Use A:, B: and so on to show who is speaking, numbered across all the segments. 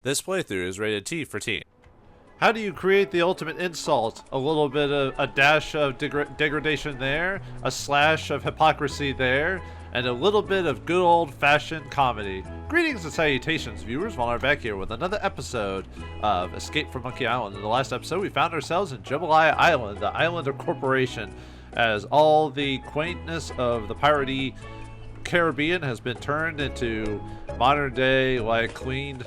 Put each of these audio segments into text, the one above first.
A: This playthrough is rated T for teen. How do you create the ultimate insult? A little bit of a dash of degradation there, a slash of hypocrisy there, and a little bit of good old-fashioned comedy. Greetings and salutations, viewers. Vauldemare back here with another episode of Escape from Monkey Island. In the last episode, we found ourselves in Jambalaya Island, the island of corporation, as all the quaintness of the piratey Caribbean has been turned into modern day, like clean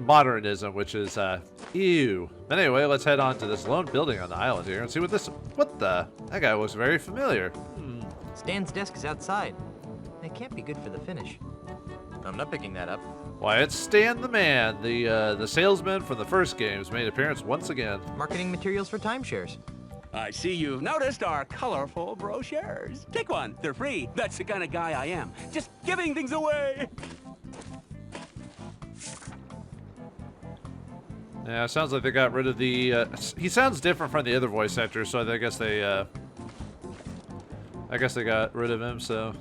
A: modernism, which is ew. But anyway, let's head on to this lone building on the island here and see that guy looks very familiar.
B: Stan's desk is outside. It can't be good for the finish. I'm not picking that up.
A: Why, it's Stan the Man, the salesman from the first games, made appearance once again.
B: Marketing materials for timeshares.
C: I see you've noticed our colorful brochures. Take one, they're free. That's the kind of guy I am. Just giving things away.
A: Yeah, it sounds like they got rid of the, he sounds different from the other voice actors, so I guess they got rid of him, so.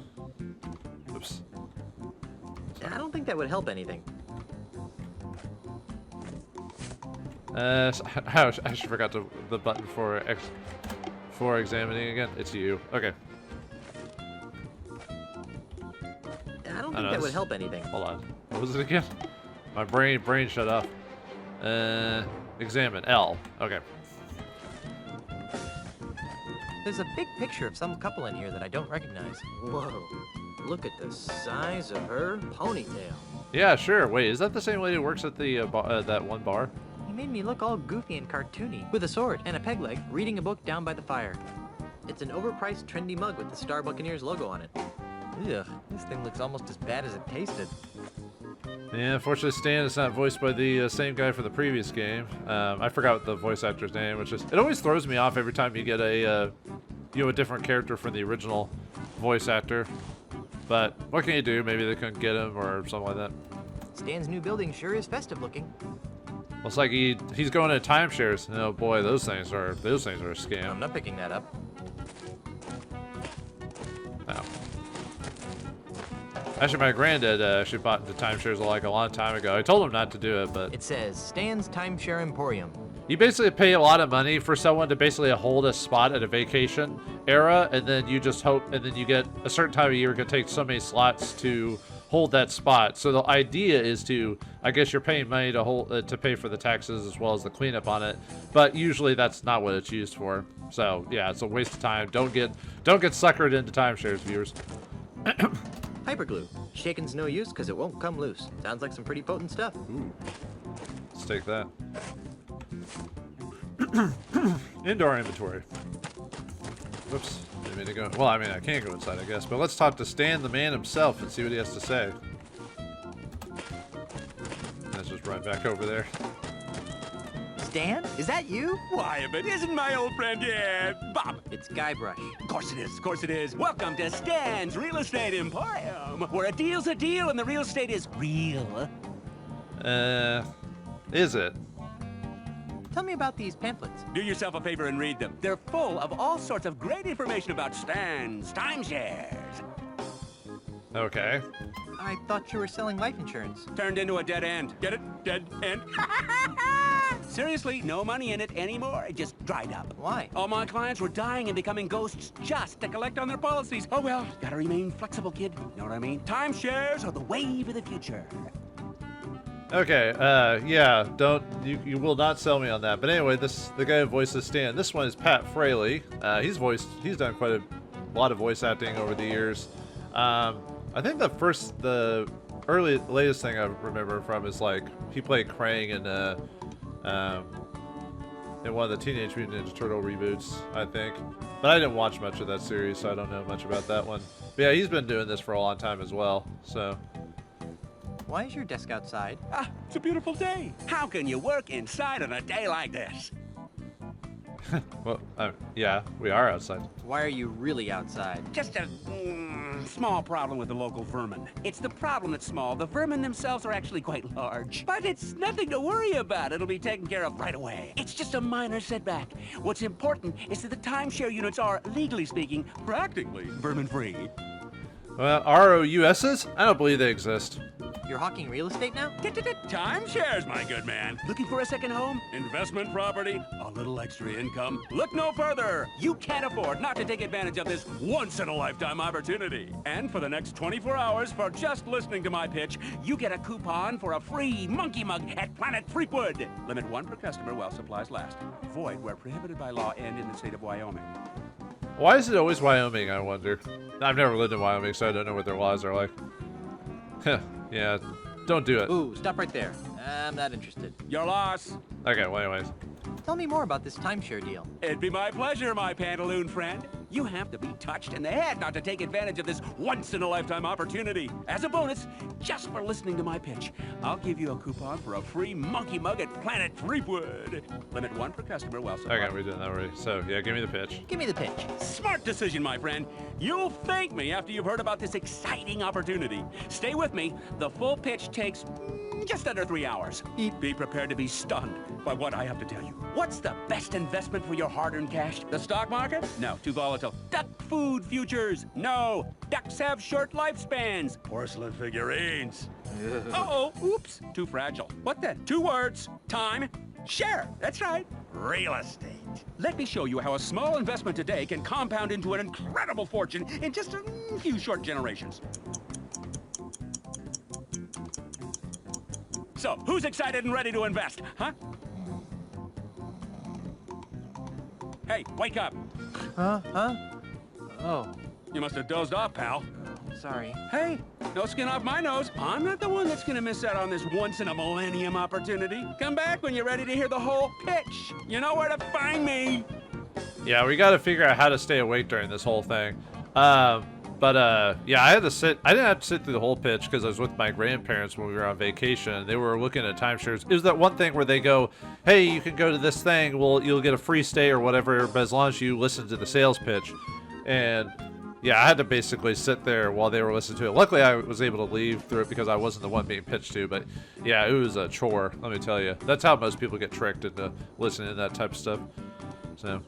A: Oops.
B: I don't think that would help anything.
A: I actually forgot the button for examining again. It's you. Okay.
B: I don't think that would help anything.
A: Hold on. What was it again? My brain shut off. Examine. L. Okay.
B: There's a big picture of some couple in here that I don't recognize. Whoa. Look at the size of her ponytail.
A: Yeah, sure. Wait, is that the same lady who works at the that one bar?
B: He made me look all goofy and cartoony, with a sword and a peg leg, reading a book down by the fire. It's an overpriced, trendy mug with the Star Buccaneers logo on it. Ugh, this thing looks almost as bad as it tasted.
A: Yeah, unfortunately, Stan is not voiced by the same guy for the previous game. I forgot the voice actor's name, which is, it always throws me off every time you get a different character from the original voice actor. But what can you do? Maybe they couldn't get him or something like that.
B: Stan's new building sure is festive looking.
A: Looks like he's going to timeshares. Oh boy, those things are a scam.
B: I'm not picking that up.
A: No. Actually, my granddad actually bought into timeshares like a long time ago. I told him not to do it, but
B: it says Stan's Timeshare Emporium.
A: You basically pay a lot of money for someone to basically hold a spot at a vacation era, and then you just hope, and then you get a certain time of year, it can take so many slots to hold that spot. So the idea is to, I guess you're paying money to hold to pay for the taxes as well as the cleanup on it, but usually that's not what it's used for. So yeah, it's a waste of time. Don't get suckered into timeshares, viewers.
B: Hyperglue. Shaking's no use because it won't come loose. Sounds like some pretty potent stuff.
A: Ooh. Let's take that. Indoor inventory. Whoops. Didn't mean to go. Well, I mean, I can't go inside, I guess. But let's talk to Stan the Man himself and see what he has to say. Let's just run back over there.
B: Stan? Is that you?
C: Why, if it isn't my old friend, yeah, Bob.
B: It's Guybrush.
C: Of course it is. Welcome to Stan's Real Estate Emporium, where a deal's a deal and the real estate is real.
A: Is it?
B: Tell me about these pamphlets.
C: Do yourself a favor and read them. They're full of all sorts of great information about Stan's timeshares.
A: Okay.
B: I thought you were selling life insurance.
C: Turned into a dead end. Get it? Dead end. Seriously, no money in it anymore. It just dried up.
B: Why?
C: All my clients were dying and becoming ghosts just to collect on their policies. Oh well, gotta remain flexible, kid. Know what I mean? Timeshares are the wave of the future.
A: Okay, yeah, you will not sell me on that. But anyway, the guy who voices Stan, this one is Pat Fraley. He's done quite a lot of voice acting over the years. I think the latest thing I remember from is like, he played Krang in one of the Teenage Mutant Ninja Turtle reboots, I think. But I didn't watch much of that series, so I don't know much about that one. But yeah, he's been doing this for a long time as well, so.
B: Why is your desk outside?
C: Ah, it's a beautiful day. How can you work inside on a day like this?
A: Well, yeah, we are outside.
B: Why are you really outside?
C: Just a small problem with the local vermin. It's the problem that's small. The vermin themselves are actually quite large. But it's nothing to worry about. It'll be taken care of right away. It's just a minor setback. What's important is that the timeshare units are, legally speaking, practically vermin-free.
A: Well, ROUSs? I don't believe they exist.
B: You're hawking real estate now?
C: Timeshares, my good man. Looking for a second home? Investment property? A little extra income? Look no further. You can't afford not to take advantage of this once-in-a-lifetime opportunity. And for the next 24 hours, for just listening to my pitch, you get a coupon for a free monkey mug at Planet Threepwood. Limit 1 per customer while supplies last. Void where prohibited by law and in the state of Wyoming.
A: Why is it always Wyoming, I wonder? I've never lived in Wyoming, so I don't know what their laws are like. Yeah, don't do it.
B: Ooh, stop right there. I'm not interested.
C: Your loss.
A: Okay, well, anyways.
B: Tell me more about this timeshare deal.
C: It'd be my pleasure, my pantaloon friend. You have to be touched in the head not to take advantage of this once-in-a-lifetime opportunity. As a bonus, just for listening to my pitch, I'll give you a coupon for a free monkey mug at Planet Threepwood. Limit 1 per customer while supplies.
A: Okay, we're doing that already. So, yeah, give me the pitch.
B: Give me the pitch.
C: Smart decision, my friend. You'll thank me after you've heard about this exciting opportunity. Stay with me. The full pitch takes just under 3 hours. Be prepared to be stunned by what I have to tell you. What's the best investment for your hard-earned cash? The stock market? No, too volatile. Duck food futures? No. Ducks have short lifespans. Porcelain figurines. Uh-oh, oops, too fragile. What then? 2 words, time, share. That's right. Real estate. Let me show you how a small investment today can compound into an incredible fortune in just a few short generations. So, who's excited and ready to invest, huh? Hey, wake up.
B: Huh? Oh,
C: You must have dozed off, pal.
B: sorry.
C: Hey, no skin off my nose. I'm not the one that's gonna miss out on this once-in-a-millennium opportunity. Come back when you're ready to hear the whole pitch. You know where to find me.
A: Yeah, we gotta figure out how to stay awake during this whole thing. Yeah, I didn't have to sit through the whole pitch because I was with my grandparents when we were on vacation. They were looking at timeshares. It was that one thing where they go, hey, you can go to this thing, well, you'll get a free stay or whatever, but as long as you listen to the sales pitch. And yeah, I had to basically sit there while they were listening to it. Luckily, I was able to leave through it because I wasn't the one being pitched to, but yeah, it was a chore, let me tell you. That's how most people get tricked into listening to that type of stuff. So...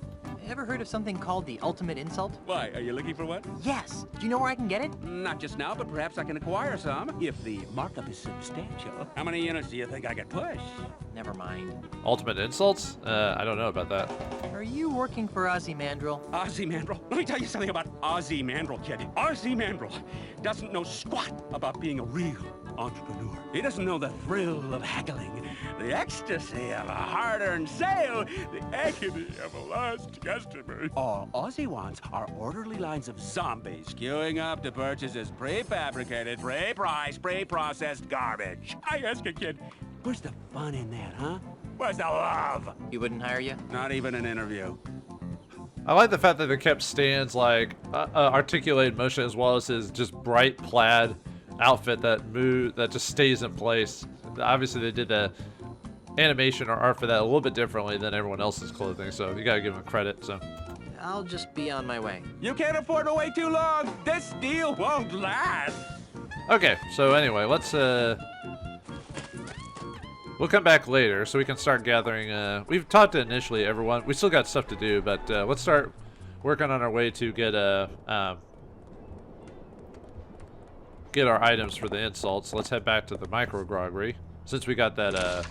B: Ever heard of something called the ultimate insult?
C: Why, are you looking for one?
B: Yes. Do you know where I can get it?
C: Not just now, but perhaps I can acquire some, if the markup is substantial. How many units do you think I could push?
B: Never mind.
A: Ultimate insults? I don't know about that.
B: Are you working for Ozzie Mandrill?
C: Ozzie Mandrill? Let me tell you something about Ozzie Mandrill, kid. Ozzie Mandrill doesn't know squat about being a real entrepreneur. He doesn't know the thrill of haggling, the ecstasy of a hard-earned sale, the agony of a lost customer. All Ozzie wants are orderly lines of zombies queuing up to purchase his prefabricated, pre-priced, pre-processed garbage. I ask you, kid, where's the fun in that, huh? Where's the love?
B: He wouldn't hire you?
C: Not even an interview.
A: I like the fact that they kept Stan's like articulated motion as well as his just bright plaid outfit that just stays in place. Obviously, they did the animation or art for that a little bit differently than everyone else's clothing, so you gotta give them credit. So
B: I'll just be on my way.
C: You can't afford to wait too long. This deal won't last.
A: okay, so anyway, let's we'll come back later so we can start gathering. We've talked to initially everyone. We still got stuff to do, but let's start working on our way to get our items for the insults. Let's head back to the micro-groggery since we got that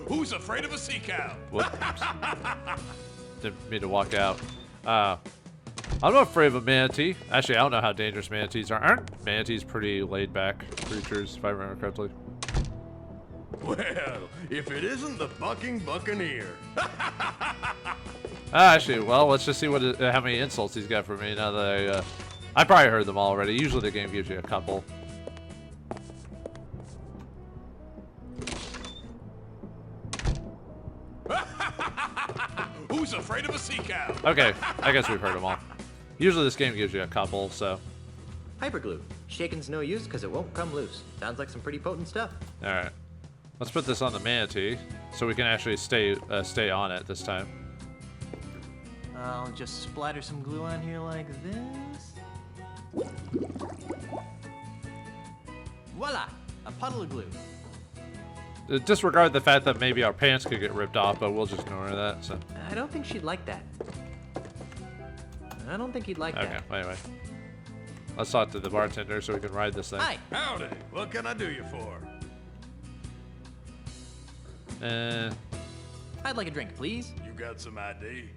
D: Who's afraid of a sea cow?
A: whoops. Didn't mean to walk out. I'm not afraid of a manatee. Actually, I don't know how dangerous manatees are. Aren't manatees pretty laid-back creatures, if I remember correctly?
D: Well, if it isn't the bucking buccaneer.
A: Actually, well, let's just see how many insults he's got for me now that I probably heard them all already. Usually the game gives you a couple.
D: Who's afraid of a sea cow?
A: Okay, I guess we've heard them all. Usually this game gives you a couple, so...
B: Hyperglue. Shaking's no use because it won't come loose. Sounds like some pretty potent stuff.
A: Alright. Let's put this on the manatee so we can actually stay on it this time.
B: I'll just splatter some glue on here like this. Voila! A puddle of glue.
A: Disregard the fact that maybe our pants could get ripped off, but we'll just ignore that, so...
B: I don't think she'd like that. I don't think he'd like
A: Okay,
B: that.
A: anyway. Let's talk to the bartender so we can ride this thing.
B: Hi.
D: Howdy. What can I do you for?
B: I'd like a drink, please.
D: You got some ID?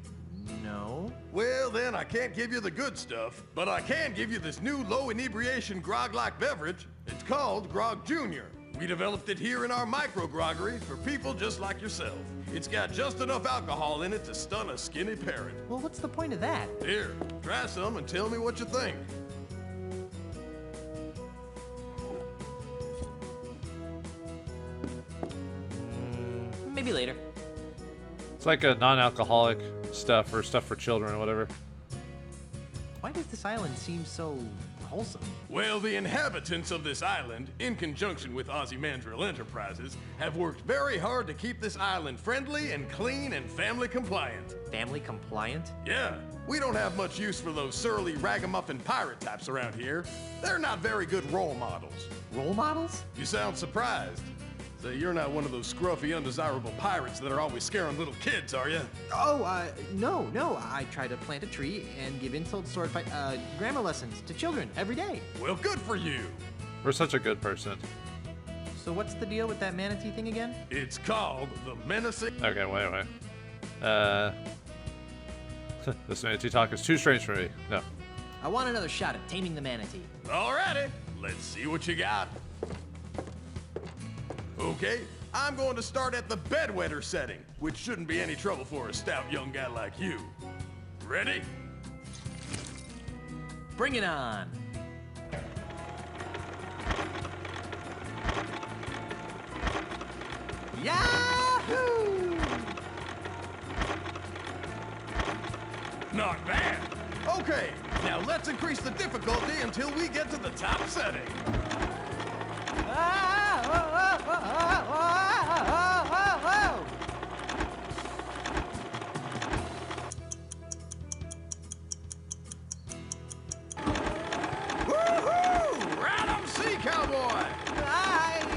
B: No.
D: Well, then I can't give you the good stuff, but I can give you this new low inebriation grog-like beverage. It's called Grog Junior. We developed it here in our micro groggery for people just like yourself. It's got just enough alcohol in it to stun a skinny parrot.
B: Well, what's the point of that?
D: Here, try some and tell me what you think.
B: Maybe later.
A: It's like a non-alcoholic stuff or stuff for children or whatever.
B: Why does this island seem so wholesome?
D: Well, the inhabitants of this island, in conjunction with Ozzie Mandrill Enterprises, have worked very hard to keep this island friendly and clean and family compliant.
B: Family compliant?
D: Yeah, we don't have much use for those surly ragamuffin pirate types around here. They're not very good role models.
B: Role models?
D: You sound surprised. So you're not one of those scruffy, undesirable pirates that are always scaring little kids, are you?
B: Oh, no. I try to plant a tree and give insult sword fight, grammar lessons to children every day.
D: Well, good for you.
A: We're such a good person.
B: So what's the deal with that manatee thing again?
D: It's called the menacing.
A: Okay, wait. This manatee talk is too strange for me. No.
B: I want another shot at taming the manatee.
D: Alrighty, let's see what you got. Okay, I'm going to start at the bedwetter setting, which shouldn't be any trouble for a stout young guy like you. Ready?
B: Bring it on. Yahoo!
D: Not bad. Okay, now let's increase the difficulty until we get to the top setting. Woohoo! Right on sea, cowboy!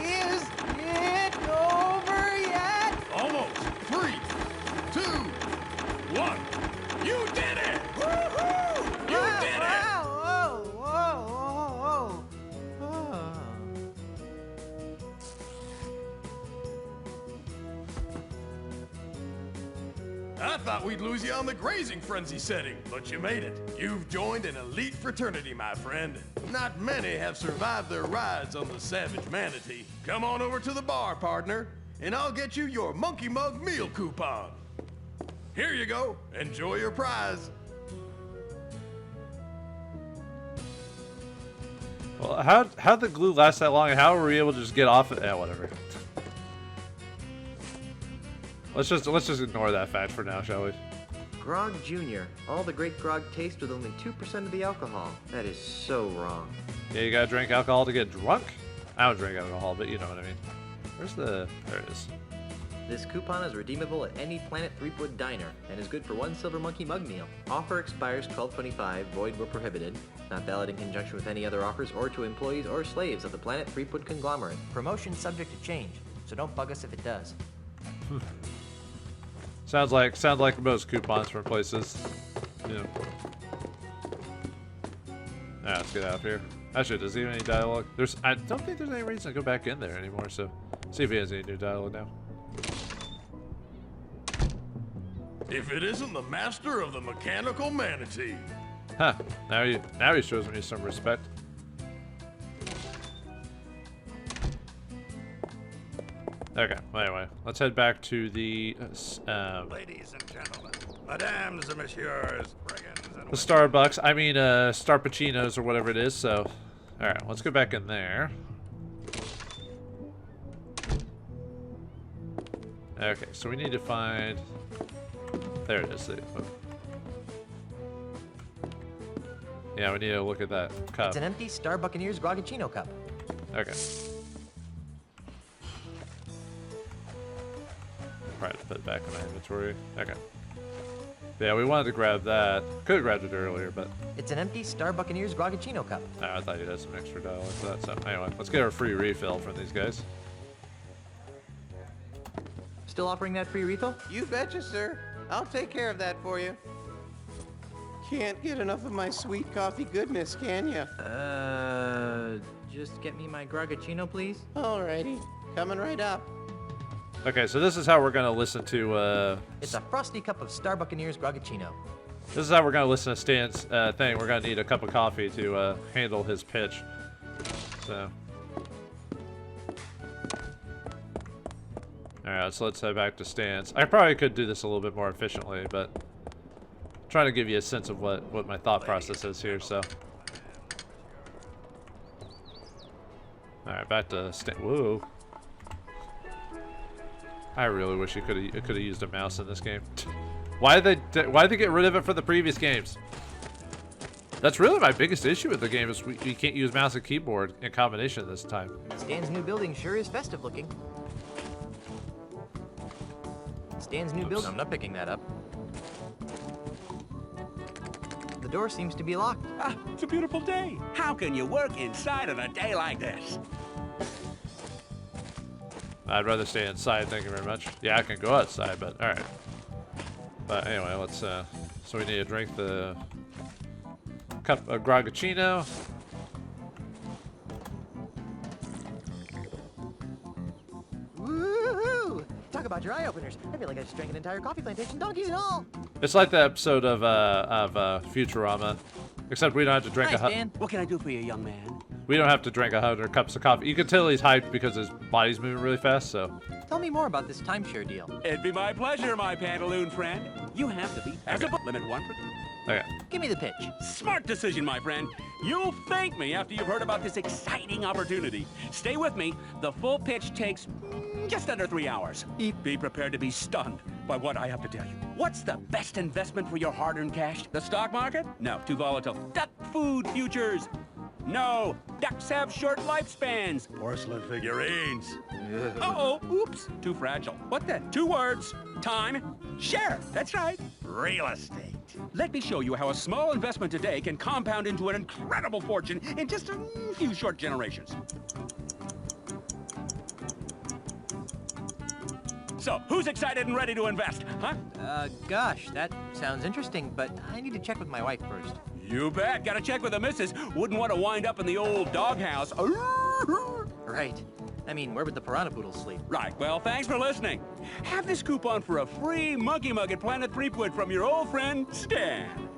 B: Is it over yet?
D: Almost. 3, 2, 1. You did it! Woohoo! You did it! I thought we'd lose you on the grazing frenzy setting, but you made it. You've joined an elite fraternity, my friend. Not many have survived their rides on the Savage Manatee. Come on over to the bar, partner, and I'll get you your Monkey Mug meal coupon. Here you go. Enjoy your prize.
A: Well, how'd the glue last that long, and how were we able to just get off it? Whatever. Let's just ignore that fact for now, shall we?
B: Grog Junior. All the great grog taste with only 2% of the alcohol. That is so wrong.
A: Yeah, you gotta drink alcohol to get drunk? I don't drink alcohol, but you know what I mean. Where's the... There it is.
B: This coupon is redeemable at any Planet Threepwood diner and is good for 1 Silver Monkey mug meal. Offer expires 12/25, void where prohibited. Not valid in conjunction with any other offers or to employees or slaves of the Planet Threepwood conglomerate. Promotion subject to change, so don't bug us if it does.
A: Sounds like most coupons from places. Yeah. Alright, let's get out of here. Actually, does he have any dialogue? I don't think there's any reason to go back in there anymore, so see if he has any new dialogue now.
D: If it isn't the master of the mechanical manatee.
A: Huh. Now he shows me some respect. Okay, well, anyway, let's head back to the
D: Ladies and gentlemen, madames and messieurs, brigands and
A: the Starbucks. I mean, Starpacinos or whatever it is. So, all right, let's go back in there. Okay, so we need to find. There it is. Yeah, we need to look at that cup.
B: It's an empty Star Buccaneers Grogachino cup.
A: Okay. Probably put it back in my inventory. Okay. Yeah, we wanted to grab that. Could have grabbed it earlier, but
B: It's an empty Star Buccaneers Grogachino cup.
A: I thought you'd have some extra dialogue for that. So anyway, let's get our free refill from these guys.
B: Still offering that free refill?
E: You betcha, sir. I'll take care of that for you. Can't get enough of my sweet coffee goodness, can ya?
B: Just get me my Grogachino, please.
E: Alrighty, coming right up.
A: Okay, so this is how we're gonna listen to.
B: It's a frosty cup of Star Buccaneers Grogachino.
A: This is how we're gonna listen to Stan's thing. We're gonna need a cup of coffee to handle his pitch. So. Alright, so let's head back to Stan's. I probably could do this a little bit more efficiently, but I'm trying to give you a sense of what my thought process is here, so. Alright, back to Stan. Whoa. I really wish you could have used a mouse in this game. Why did they get rid of it for the previous games? That's really my biggest issue with the game is we can't use mouse and keyboard in combination this time.
B: Stan's new building sure is festive looking. Stan's new building. I'm not picking that up. The door seems to be locked.
C: Ah, it's a beautiful day. How can you work inside on a day like this?
A: I'd rather stay inside, thank you very much. Yeah, I can go outside, but alright. But anyway, let's, so we need to drink the cup of Grogachino.
B: Woohoo! Talk about your eye openers. I feel like I just drank an entire coffee plantation, donkeys and all.
A: It's like the episode of Futurama, except we don't have to drink
B: Hi, Stan.
C: What can I do for you, young man?
A: we don't have to drink 100 cups of coffee. You can tell he's hyped because his body's moving really fast, so.
B: Tell me more about this timeshare deal.
C: It'd be my pleasure, my pantaloon friend. You have to be as a limit one per.
A: Okay.
B: Give me the pitch.
C: Smart decision, my friend. You'll thank me after you've heard about this exciting opportunity. Stay with me. The full pitch takes just under 3 hours. Be prepared to be stunned by what I have to tell you. What's the best investment for your hard-earned cash? The stock market? No, too volatile. Duck food futures? No, ducks have short lifespans.
D: Porcelain figurines.
C: Uh-oh, oops, too fragile. What then? 2 words, time, share. That's right.
D: Real estate.
C: Let me show you how a small investment today can compound into an incredible fortune in just a few short generations. So, who's excited and ready to invest, huh?
B: Gosh, that sounds interesting, but I need to check with my wife first.
C: You bet. Gotta check with the missus. Wouldn't want to wind up in the old doghouse.
B: Right. I mean, where would the piranha poodles sleep?
C: Right. Well, thanks for listening. Have this coupon for a free monkey mug at Planet Threepwood from your old friend, Stan.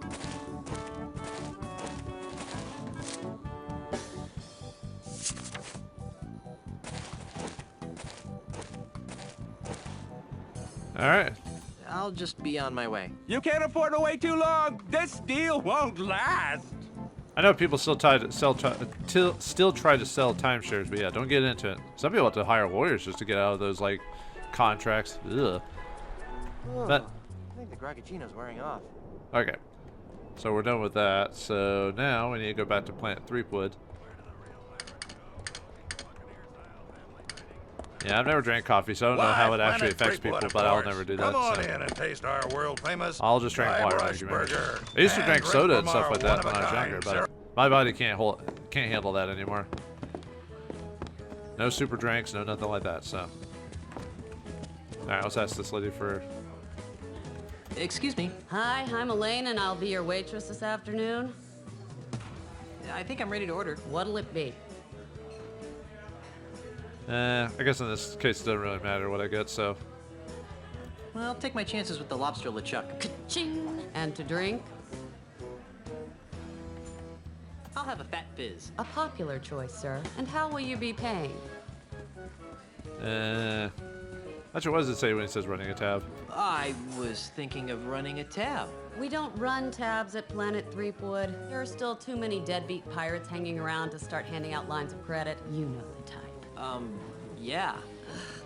A: All right.
B: I'll just be on my way.
C: You can't afford to wait too long. This deal won't last.
A: I know people still try to sell timeshares, but yeah, don't get into it. Some people have to hire lawyers just to get out of those like contracts. Ugh. But
B: I think the Grogachino's wearing off.
A: okay, so we're done with that. So now we need to go back to Planet Threepwood. Yeah, I've never drank coffee, so I don't know how it actually affects people, but I'll never do that.
D: Come on
A: so.
D: in and taste our world-famous
A: I'll just drink water.
D: Guybrush burger.
A: I used to drink
D: And
A: soda and
D: from
A: stuff
D: our
A: like that when I was
D: one-of-a-kind
A: younger,
D: syrup.
A: but my body can't handle that anymore. No super drinks, no nothing like that. So, all right, let's ask this lady for.
B: Excuse me.
F: Hi, I'm Elaine, and I'll be your waitress this afternoon.
B: I think I'm ready to order.
F: What'll it be?
A: I guess in this case it doesn't really matter what I get. So,
B: Well, I'll take my chances with the lobster LeChuck.
F: Ka-ching! And to drink?
B: I'll have a fat fizz.
F: A popular choice, sir. And how will you be paying?
A: actually, what does it say when it says running a tab?
B: I was thinking of running a tab.
F: We don't run tabs at Planet Threepwood. There are still too many deadbeat pirates hanging around to start handing out lines of credit. You know the type.
B: Yeah.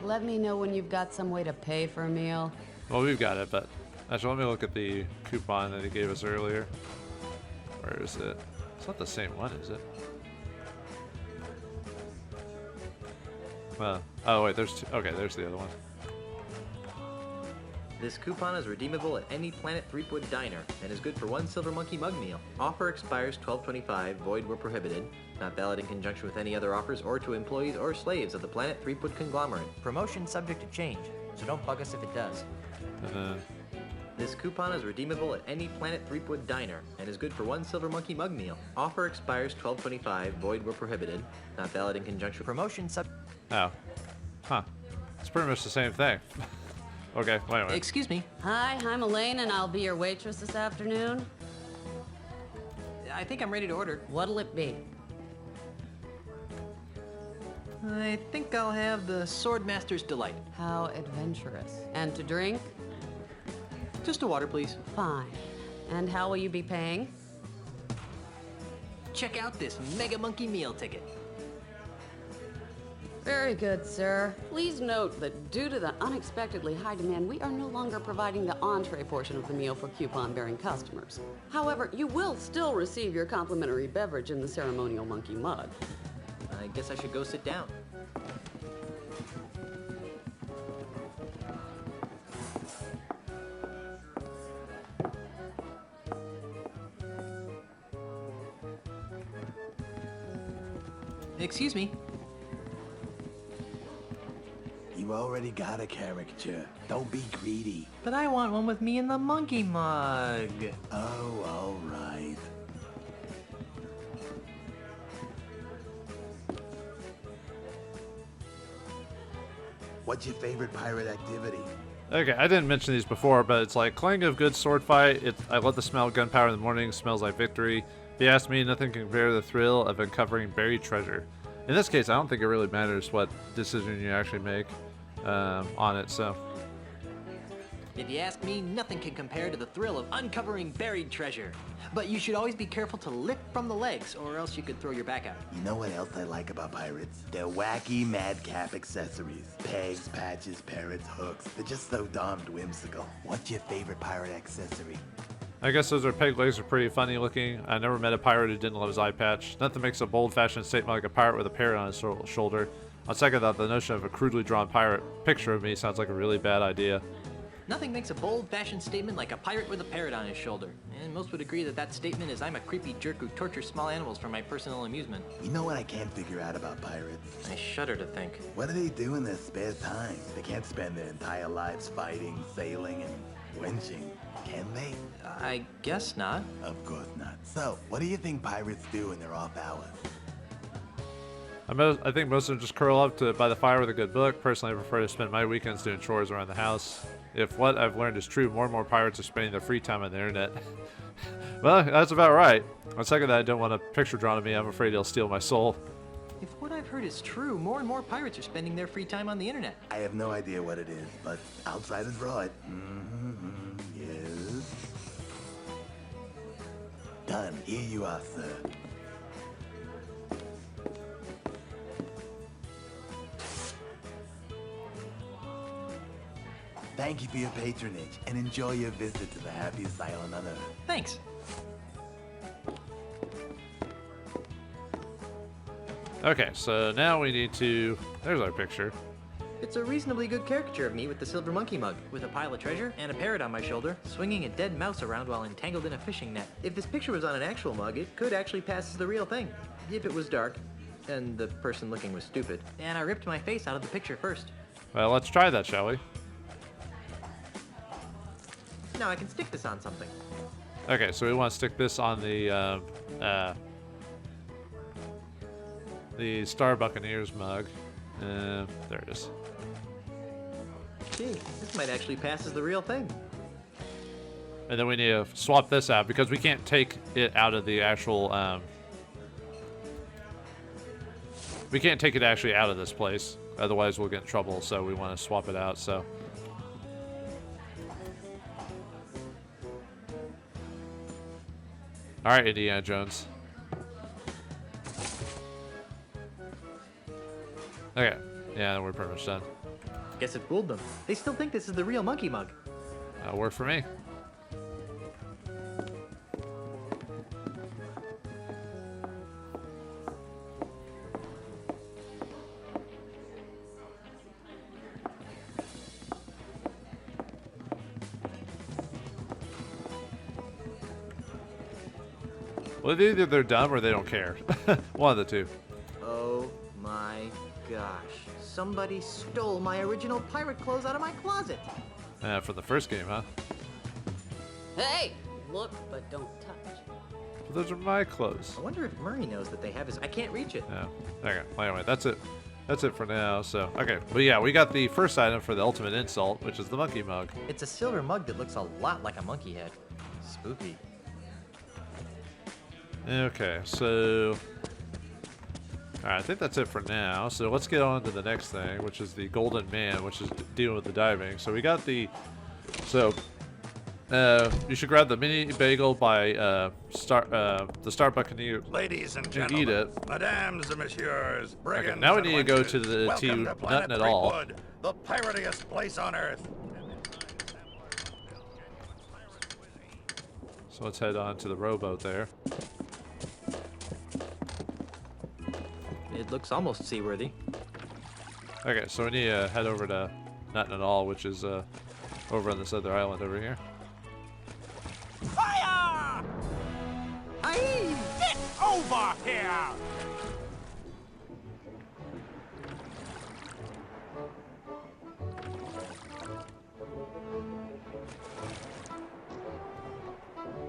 F: Let me know when you've got some way to pay for a meal.
A: Well, we've got it, but actually, let me look at the coupon that he gave us earlier. Where is it? It's not the same one, is it? Well, oh wait, there's two. Okay, there's the other one.
B: This coupon is redeemable at any Planet Threepwood diner and is good for 1 Silver Monkey mug meal. Offer expires 12/25, void where prohibited. Not valid in conjunction with any other offers or to employees or slaves of the Planet Threepwood conglomerate. Promotion subject to change, so don't bug us if it does.
A: And then
B: This coupon is redeemable at any Planet Threepwood diner and is good for 1 Silver Monkey mug meal. Offer expires 12/25, void where prohibited. Not valid in conjunction with promotion sub.
A: Oh. Huh. It's pretty much the same thing. Okay, well, anyway.
B: Excuse me.
F: Hi, I'm Elaine, and I'll be your waitress this afternoon.
B: I think I'm ready to order.
F: What'll it be?
B: I think I'll have the Swordmaster's Delight.
F: How adventurous. And to drink?
B: Just a water, please.
F: Fine. And how will you be paying?
B: Check out this Mega Monkey meal ticket.
F: Very good, sir. Please note that due to the unexpectedly high demand, we are no longer providing the entree portion of the meal for coupon-bearing customers. However, you will still receive your complimentary beverage in the ceremonial monkey mug.
B: I guess I should go sit down. Excuse me.
G: You already got a caricature. Don't be greedy.
B: But I want one with me in the monkey mug.
G: Oh, all right. What's your favorite pirate activity?
A: Okay, I didn't mention these before, but it's like clang of good sword fight. I love the smell of gunpowder in the morning. Smells like victory. If you ask me, nothing can compare to the thrill of uncovering buried treasure. In this case, I don't think it really matters what decision you actually make on it. So,
B: If you ask me, nothing can compare to the thrill of uncovering buried treasure. But you should always be careful to lift from the legs, or else you could throw your back out.
G: You know what else I like about pirates? Their wacky madcap accessories. Pegs, patches, parrots, hooks. They're just so darned whimsical. What's your favorite pirate accessory?
A: I guess those peg legs are pretty funny looking. I never met a pirate who didn't love his eye patch. Nothing makes a bold-fashioned statement like a pirate with a parrot on his shoulder. On second thought, the notion of a crudely drawn pirate picture of me sounds like a really bad idea.
B: Nothing makes a bold-fashioned statement like a pirate with a parrot on his shoulder. And most would agree that that statement is I'm a creepy jerk who tortures small animals for my personal amusement.
G: You know what I can't figure out about pirates?
B: I shudder to think.
G: What do they do in their spare time? They can't spend their entire lives fighting, sailing, and wenching, can they?
B: I guess not.
G: Of course not. So, what do you think pirates do in their off hours?
A: I think most of them just curl up by the fire with a good book. Personally, I prefer to spend my weekends doing chores around the house. If what I've learned is true, more and more pirates are spending their free time on the internet. Well, that's about right. On second thought, I don't want a picture drawn of me. I'm afraid he'll steal my soul.
B: If what I've heard is true, more and more pirates are spending their free time on the internet.
G: I have no idea what it is, but outsiders draw it. Yes. Done. Here you are, sir. Thank you for your patronage, and enjoy your visit to the happiest island on Earth.
B: Thanks.
A: Okay, so now we need to... There's our picture.
B: It's a reasonably good caricature of me with the silver monkey mug, with a pile of treasure and a parrot on my shoulder, swinging a dead mouse around while entangled in a fishing net. If this picture was on an actual mug, it could actually pass as the real thing. If it was dark, and the person looking was stupid. And I ripped my face out of the picture first.
A: Well, let's try that, shall we?
B: Now I can stick this on something.
A: Okay, so we want to stick this on the Star Buccaneers mug. There it is.
B: Gee, this might actually pass as the real thing.
A: And then we need to swap this out because we can't take it out of the actual... we can't take it actually out of this place. Otherwise we'll get in trouble, so we want to swap it out, so... Alright, Indiana Jones. Okay. Yeah, we're pretty much done.
B: Guess it fooled them. They still think this is the real monkey mug.
A: That'll work for me. Well, either they're dumb or they don't care. One of the two.
B: Oh my gosh. Somebody stole my original pirate clothes out of my closet.
A: For the first game, huh?
F: Hey, look, but don't touch.
A: But those are my clothes.
B: I wonder if Murray knows that they have his. I can't reach it.
A: Yeah. Okay. Well, anyway, that's it. That's it for now. So, okay. But yeah, we got the first item for the ultimate insult, which is the monkey mug.
B: It's a silver mug that looks a lot like a monkey head. Spooky.
A: Okay, so... Alright, I think that's it for now. So let's get on to the next thing, which is the Golden Man, which is dealing with the diving. So we got the... So... you should grab the mini bagel by the Starbucks and you
H: Ladies and
A: eat
H: gentlemen,
A: it.
H: madames and messieurs, brigands
A: now we
H: and
A: need to go
H: wenches,
A: to the
H: welcome
A: to
H: to Planet
A: Nothing at All.
H: Threepwood, the piratiest place on Earth.
A: So let's head on to the rowboat there.
B: It looks almost seaworthy.
A: Okay, so we need to head over to Nothing at All, which is over on this other island over here.
C: Fire!
B: Aye!
C: Get over here!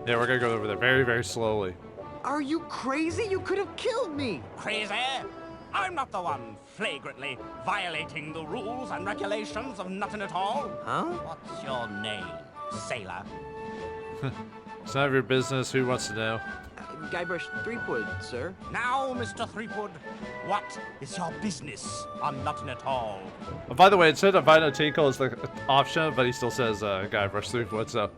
A: Yeah, we're gonna go over there very, very slowly.
B: Are you crazy? You could have killed me!
C: Crazy? I'm not the one flagrantly violating the rules and regulations of nothing at all.
B: Huh?
C: What's your name, sailor?
A: It's none of your business. Who wants to know?
B: Guybrush Threepwood, sir.
C: Now, Mr. Threepwood, what is your business on nothing at all?
A: Oh, by the way, it said Vino Tinkle is the option, but he still says Guybrush Threepwood, so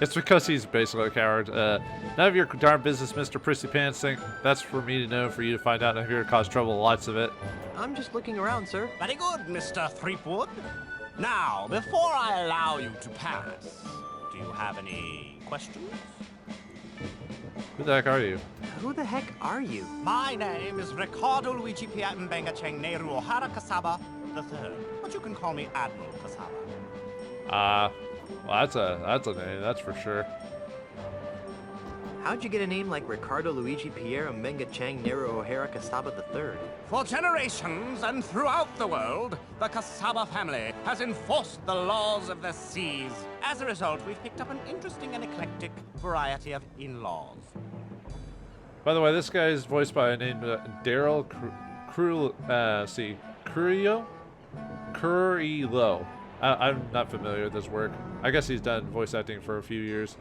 A: it's because he's basically a coward. None of your darn business, Mr. Prissy Pants. Think that's for me to know, for you to find out, and if you're to cause trouble, lots of it.
B: I'm just looking around, sir.
C: Very good, Mr. Threepwood. Now, before I allow you to pass, do you have any questions?
A: Who the heck are you?
B: Who the heck are you?
C: My name is Ricardo Luigi Piatembenga Cheng Nehru Ohara Kasaba III, but you can call me Admiral Kasaba.
A: Well, that's a name, that's for sure.
B: How'd you get a name like Ricardo Luigi Pierre Mbenga Chang Nero O'Hara Kasaba III?
C: For generations and throughout the world, the Kasaba family has enforced the laws of the seas. As a result, we've picked up an interesting and eclectic variety of in-laws.
A: By the way, this guy is voiced by a name Daryl Curilo. I'm not familiar with his work. I guess he's done voice acting for a few years,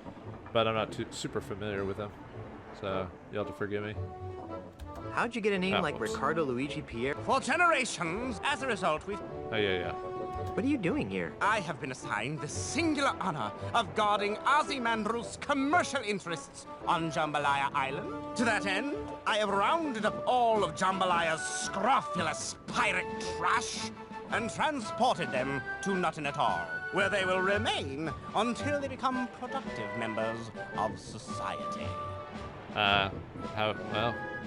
A: but I'm not super familiar with him. So you'll have to forgive me.
B: How'd you get a name like
A: whoops.
B: Ricardo Luigi Pierre?
C: For generations, as a result, we've...
A: Oh, yeah.
B: What are you doing here?
C: I have been assigned the singular honor of guarding Ozzie Mandrill's commercial interests on Jambalaya Island. To that end, I have rounded up all of Jambalaya's scrofulous pirate trash and transported them to Nothing at All, where they will remain until they become productive members of society.
A: Well,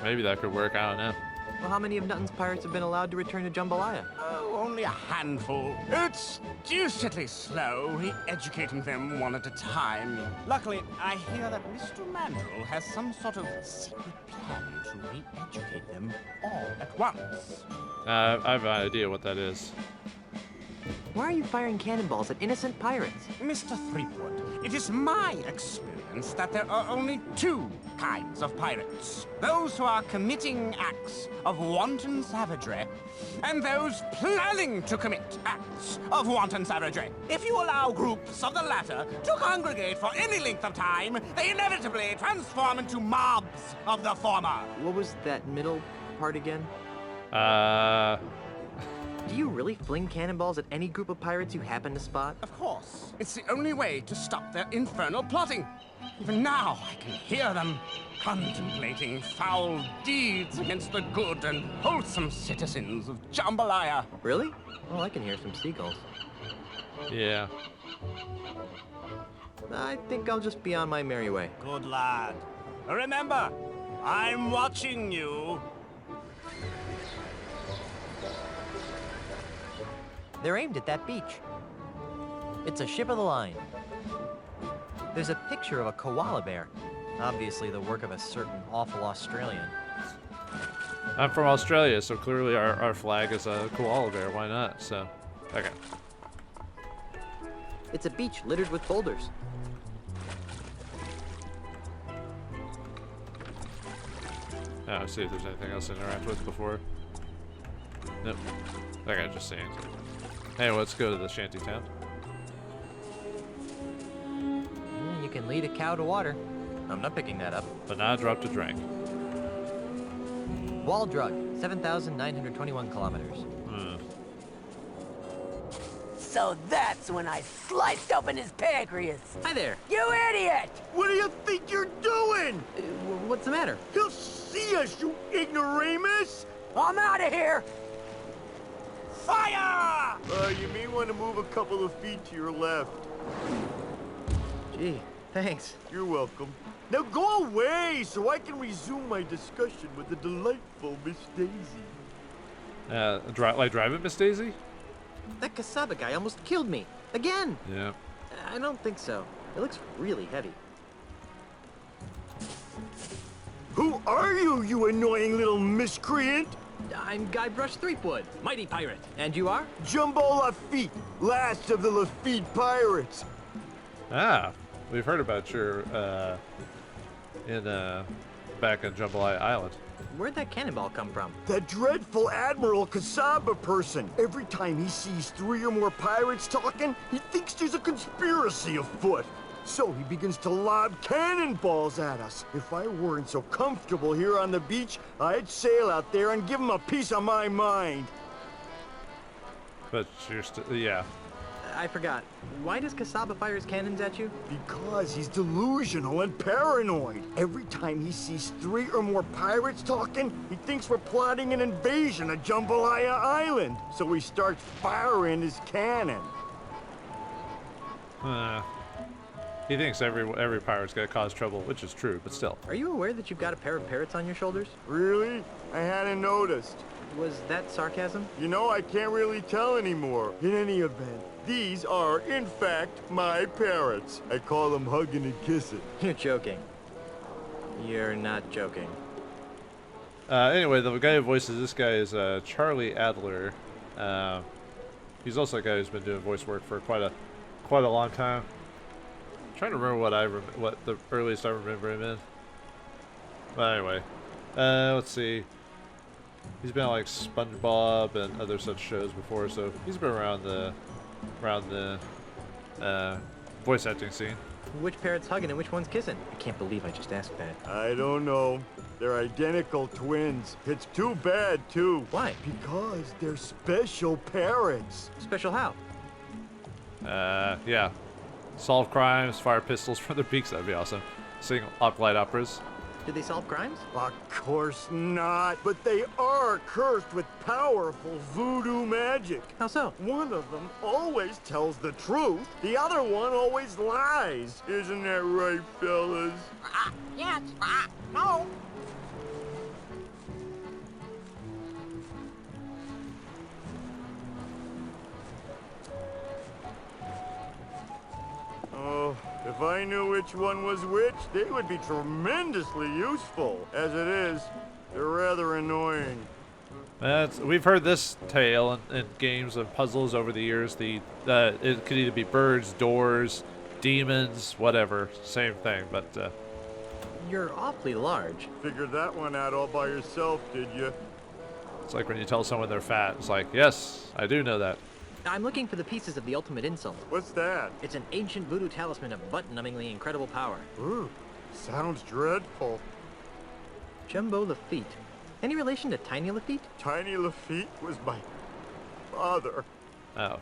A: maybe that could work. I don't know.
B: Well, how many of Nutton's pirates have been allowed to return to Jambalaya?
C: Oh, only a handful. It's deucedly slow, re-educating them one at a time. Luckily, I hear that Mr. Mandrill has some sort of secret plan to re-educate them all at once.
A: I have an idea what that is.
B: Why are you firing cannonballs at innocent pirates?
C: Mr. Threepwood, it is my experience that there are only two kinds of pirates. Those who are committing acts of wanton savagery, and those planning to commit acts of wanton savagery. If you allow groups of the latter to congregate for any length of time, they inevitably transform into mobs of the former.
B: What was that middle part again? Do you really fling cannonballs at any group of pirates you happen to spot?
C: Of course. It's the only way to stop their infernal plotting. Even now, I can hear them contemplating foul deeds against the good and wholesome citizens of Jambalaya.
B: Really? Well, I can hear some seagulls.
A: Yeah.
B: I think I'll just be on my merry way.
C: Good lad. Remember, I'm watching you.
B: They're aimed at that beach. It's a ship of the line. There's a picture of a koala bear. Obviously the work of a certain awful Australian.
A: I'm from Australia, so clearly our flag is a koala bear. Why not? So, okay.
B: It's a beach littered with boulders.
A: Oh, see if there's anything else to interact with before. Nope. That guy just saying. Hey, let's go to the shanty town.
B: Yeah, you can lead a cow to water. I'm not picking that up.
A: Banana drop to drink.
B: Wall drug, 7,921 kilometers.
I: So that's when I sliced open his pancreas.
B: Hi there.
I: You idiot!
J: What do you think you're doing?
B: What's the matter?
J: He'll see us, you ignoramus!
I: I'm out of here! Fire!
J: You may want to move a couple of feet to your left.
B: Gee, thanks.
J: You're welcome. Now go away so I can resume my discussion with the delightful Miss Daisy.
A: Like driving, Miss Daisy?
B: That cassava guy almost killed me. Again!
A: Yeah.
B: I don't think so. It looks really heavy.
J: Who are you, you annoying little miscreant?
B: I'm Guybrush Threepwood, mighty pirate. And you are?
J: Jumbo Lafitte, last of the Lafitte pirates.
A: Ah, we've heard about your, back on Jambalaya Island.
B: Where'd that cannonball come from?
J: That dreadful Admiral Casaba person. Every time he sees 3 or more pirates talking, he thinks there's a conspiracy afoot. So he begins to lob cannonballs at us. If I weren't so comfortable here on the beach, I'd sail out there and give him a piece of my mind.
A: But you're still, yeah.
B: I forgot. Why does Casaba fire his cannons at you?
J: Because he's delusional and paranoid. Every time he sees 3 or more pirates talking, he thinks we're plotting an invasion of Jambalaya Island. So he starts firing his cannon.
A: He thinks every pirate's gonna cause trouble, which is true, but still.
B: Are you aware that you've got a pair of parrots on your shoulders?
J: Really? I hadn't noticed.
B: Was that sarcasm?
J: You know, I can't really tell anymore. In any event, these are, in fact, my parrots. I call them hugging and kissing.
B: You're joking. You're not joking.
A: Anyway, the guy who voices this guy is Charlie Adler. He's also a guy who's been doing voice work for quite a long time. I'm trying to remember what the earliest I remember him in. But anyway, let's see. He's been on like SpongeBob and other such shows before, so he's been around the voice acting scene.
B: Which parrot's hugging and which one's kissing? I can't believe I just asked that.
J: I don't know. They're identical twins. It's too bad, too.
B: Why?
J: Because they're special parrots.
B: Special how?
A: Yeah. Solve crimes, fire pistols from their beaks, that'd be awesome. Sing light operas.
B: Did they solve crimes?
J: Of course not. But they are cursed with powerful voodoo magic.
B: How so?
J: One of them always tells the truth. The other one always lies. Isn't that right, fellas?
I: Yes, no.
J: Oh, if I knew which one was which, they would be tremendously useful. As it is, they're rather annoying.
A: We've heard this tale in games of puzzles over the years. It could either be birds, doors, demons, whatever. Same thing, but...
B: You're awfully large.
J: Figured that one out all by yourself, did you?
A: It's like when you tell someone they're fat. It's like, yes, I do know that.
B: I'm looking for the pieces of the ultimate insult.
J: What's that?
B: It's an ancient voodoo talisman of butt-numbingly incredible power.
J: Ooh, sounds dreadful.
B: Jumbo Lafitte. Any relation to Tiny Lafitte?
J: Tiny Lafitte was my father.
A: Oh.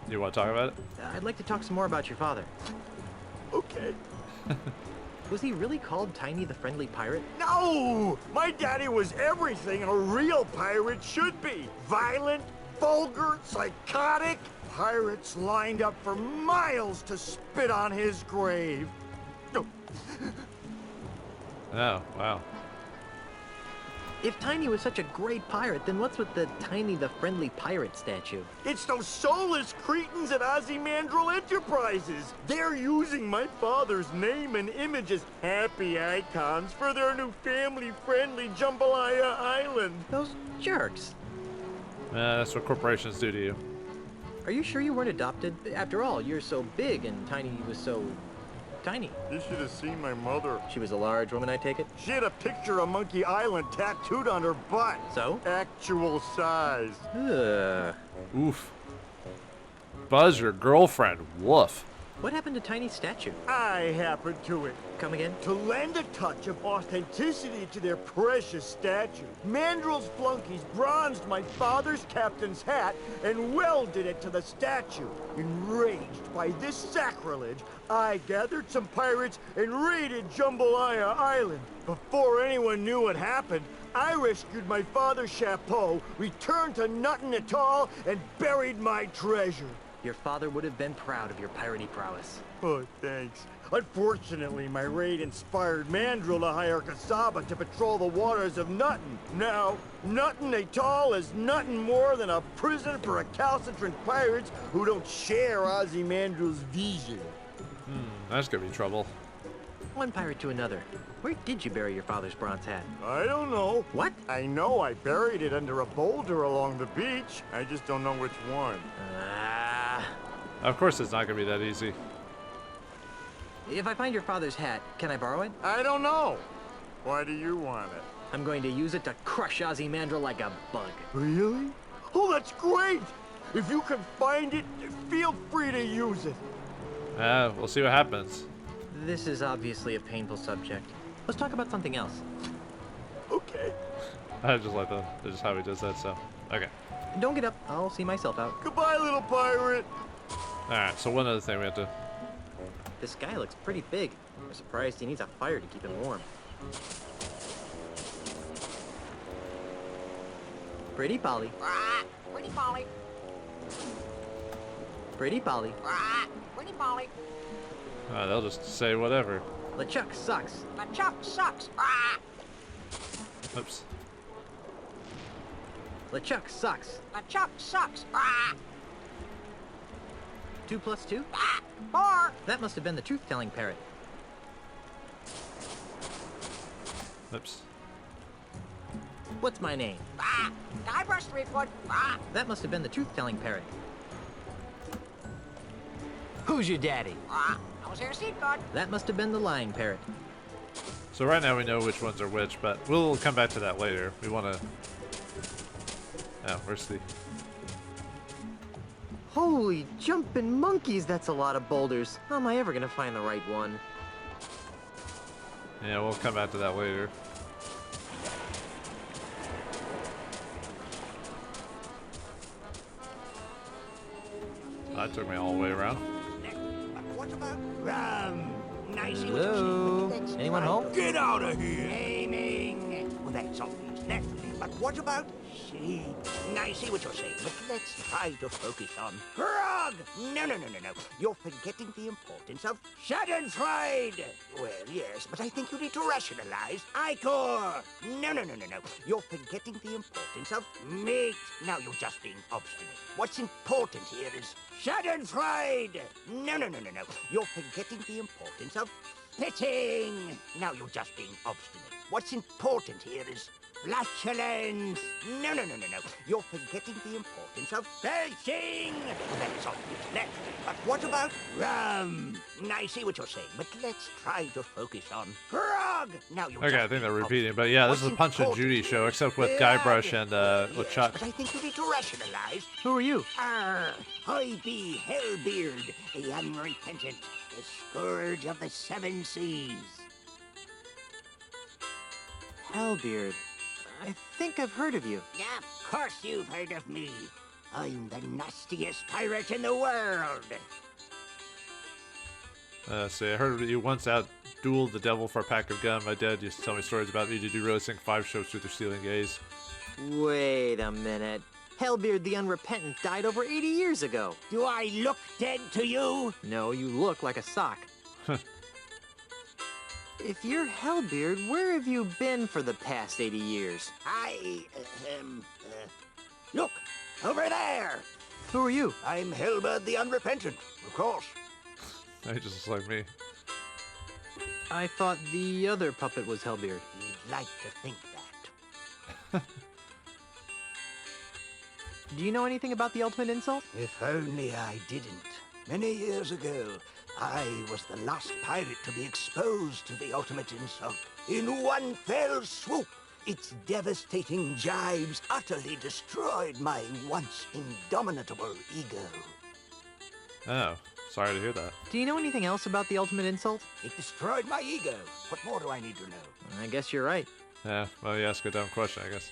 A: You want to talk about it?
B: I'd like to talk some more about your father.
J: Okay.
B: Was he really called Tiny the Friendly Pirate?
J: No! My daddy was everything a real pirate should be. Violent, vulgar, psychotic. Pirates lined up for miles to spit on his grave.
A: Oh, wow.
B: If Tiny was such a great pirate, then what's with the Tiny the Friendly Pirate statue?
J: It's those soulless cretins at Ozzie Mandrill Enterprises. They're using my father's name and image as happy icons for their new family-friendly Jambalaya Island.
B: Those jerks.
A: That's what corporations do to you.
B: Are you sure you weren't adopted? After all, you're so big and Tiny was so Tiny?
J: You should have seen my mother.
B: She was a large woman, I take it?
J: She had a picture of Monkey Island tattooed on her butt.
B: So?
J: Actual size.
B: Ugh.
A: Oof. Buzz, your girlfriend. Woof.
B: What happened to Tiny's statue?
J: I happened to it.
B: Come again?
J: To lend a touch of authenticity to their precious statue, Mandrill's flunkies bronzed my father's captain's hat and welded it to the statue. Enraged by this sacrilege, I gathered some pirates and raided Jambalaya Island. Before anyone knew what happened, I rescued my father's chapeau, returned to Nuttin Atoll, and buried my treasure.
B: Your father would have been proud of your piratey prowess.
J: Oh, thanks. Unfortunately, my raid inspired Mandrill to hire Kasaba to patrol the waters of Nuttin. Now, Nuttin Atoll is nothing more than a prison for recalcitrant pirates who don't share Ozzie Mandrill's vision.
A: That's gonna be trouble.
B: One pirate to another. Where did you bury your father's bronze hat?
J: I don't know.
B: What?
J: I know I buried it under a boulder along the beach. I just don't know which one.
A: Of course it's not gonna be that easy.
B: If I find your father's hat, can I borrow it?
J: I don't know. Why do you want it?
B: I'm going to use it to crush Ozzie Mandrill like a bug.
J: Really? Oh, that's great! If you can find it, feel free to use it.
A: We'll see what happens.
B: This is obviously a painful subject. Let's talk about something else.
J: Okay.
A: I just like just how he does that, so. Okay.
B: Don't get up. I'll see myself out.
J: Goodbye, little pirate.
A: Alright, so one other thing we have to.
B: This guy looks pretty big. I'm surprised he needs a fire to keep him warm. Pretty Polly.
I: Pretty Polly.
B: Pretty Polly.
I: Pretty Polly.
A: They'll just say whatever.
B: LeChuck sucks.
I: LeChuck sucks.
A: Oops.
B: LeChuck sucks.
I: LeChuck sucks.
B: 2 plus 2?
I: 4.
B: That must have been the truth-telling parrot.
A: Oops.
B: What's my name?
I: Guybrush Threepwood.
B: That must have been the truth-telling parrot. Who's your daddy?
I: I was here seat guard.
B: That must have been the lying parrot.
A: So right now we know which ones are which, but we'll come back to that later. We want to. Oh, where's the?
B: Holy jumping monkeys, that's a lot of boulders. How am I ever gonna find the right one?
A: Yeah, we'll come back to that later. That took me all the way around.
C: What about nicey with
B: Hello?
C: your
B: Anyone home?
C: Get out of here! Aiming! Well, that's obvious, naturally. But what about she? Nicey what you're saying, but let's try to focus on Grog! No. You're forgetting the importance of Schadenfreude! Well, yes, but I think you need to rationalize. Icor! No. You're forgetting the importance of meat. Now you're just being obstinate. What's important here is Schadenfreude! No. You're forgetting the importance of spitting. Now you're just being obstinate. What's important here is flatulence. No. You're forgetting the importance of belching. That is obvious, naturally. But what about rum? I see what you're saying, but let's try to focus on grog. Now you're
A: Okay, I think they're repeating, but yeah, this is a Punch and Judy show, except with Guybrush and LeChuck.
C: But I think you need to rationalize.
B: Who are you?
C: I be Hellbeard, the unrepentant, the scourge of the 7 seas.
B: Hellbeard. I think I've heard of you.
C: Yeah, of course you've heard of me. I'm the nastiest pirate in the world.
A: See, I heard you once out-dueled the devil for a pack of gum. My dad used to tell me stories about you. Did you really sing 5 shows through their stealing gaze?
B: Wait a minute. Hellbeard the Unrepentant died over 80 years ago.
C: Do I look dead to you?
B: No, you look like a sock. If you're Hellbeard, where have you been for the past 80 years?
C: Look, over there.
B: Who are you?
C: I'm Hellbeard the Unrepentant, of course.
A: He just looks like me.
B: I thought the other puppet was Hellbeard.
C: You'd like to think that.
B: Do you know anything about the ultimate insult?
C: If only I didn't.
K: Many years ago, I was the last pirate to be exposed to the ultimate insult. In one fell swoop, its devastating jibes utterly destroyed my once indomitable ego.
A: Oh, sorry to hear that.
B: Do you know anything else about the ultimate insult?
K: It destroyed my ego. What more do I need to know?
B: I guess you're right.
A: Yeah, well, you ask a dumb question, I guess.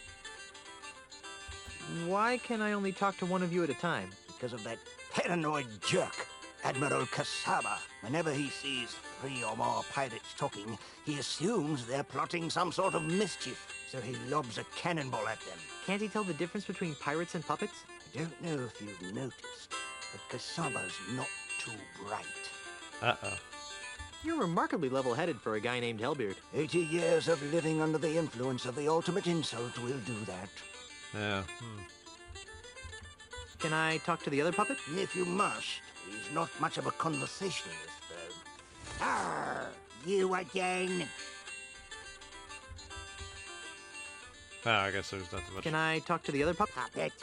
B: Why can I only talk to one of you at a time?
K: Because of that paranoid jerk, Admiral Kasaba. Whenever he sees 3 or more pirates talking, he assumes they're plotting some sort of mischief, so he lobs a cannonball at them.
B: Can't he tell the difference between pirates and puppets?
K: I don't know if you've noticed, but Kasaba's not too bright.
A: Uh-oh.
B: You're remarkably level-headed for a guy named Hellbeard.
K: 80 years of living under the influence of the ultimate insult will do that.
A: Yeah.
B: Can I talk to the other puppet?
K: If you must. He's not much of a conversationalist, though. Arr! You again?
A: Oh, I guess there's nothing much.
B: Can I talk to the other puppet?
K: Puppet?